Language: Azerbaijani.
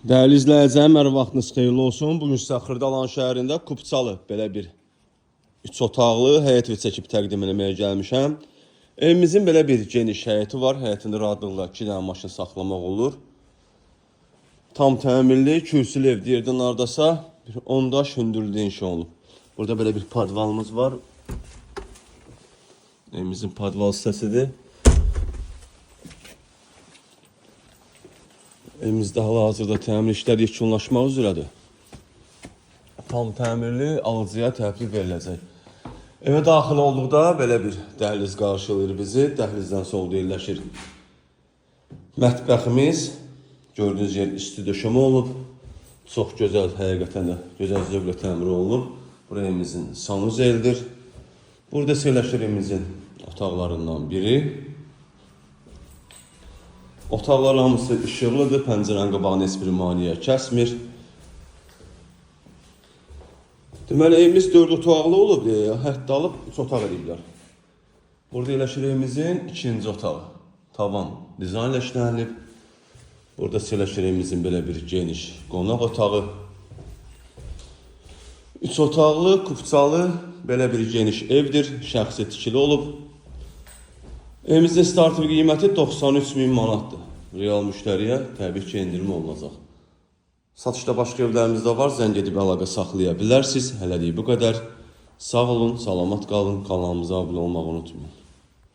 Değerli izləyicilər, hər vaxtınız xeyirli olsun. Bugün sizə Xırdalan şəhərində Kupçalı belə bir 3 otaqlı həyət evi çəkib təqdim etməyə gəlmişəm. Evimizin belə bir geniş həyəti var. Həyətində rahatlıqla 2 dənə maşın saxlamaq olur. Tam təmirli, kürsülü ev deyirdən ardasa bir 10 daş hündürlüyü inşa olunub. Burada belə bir podvalımız var. Evimizin podval hissəsidir. Evimizdə hal-hazırda təmir işləri yekunlaşmaq üzrədir. Tam təmirli alıcıya təhvil veriləcək. Evə daxil olduqda belə bir dəhliz qarşılayır bizi. Dəhlizdən solda yerləşir mətbəximiz. Gördüyünüz yer isti döşəmə olub. Çox gözəl, həqiqətən də gözəl zövqlə təmir olunub. Bura evimizin sanuzeldir. Burada yerləşir evimizin otaqlarından biri. Otaqlar hamısı işıqlıdır, pəncərənin qabağını heç bir maneə kəsmir. Deməli, evimiz 4 otaqlı olub, hətta alıb 3 otaq ediblər. Burada yerləşir evimizin 2-ci otağı. Tavan dizaynla işlənilib. Burada yerləşir evimizin belə bir geniş qonaq otağı. 3 otaqlı, Kupçalı belə bir geniş evdir, şəxsi tikili olub. Evimizin startı qiyməti 93.000 manatdır. Real müştəriyə təbii ki, endirmə olunacaq. Satışda başqa evlərimiz də var, zəng edib əlaqə saxlaya bilərsiniz. Hələlik bu qədər. Sağ olun, salamat qalın, kanalımıza abunə olmağı unutmayın.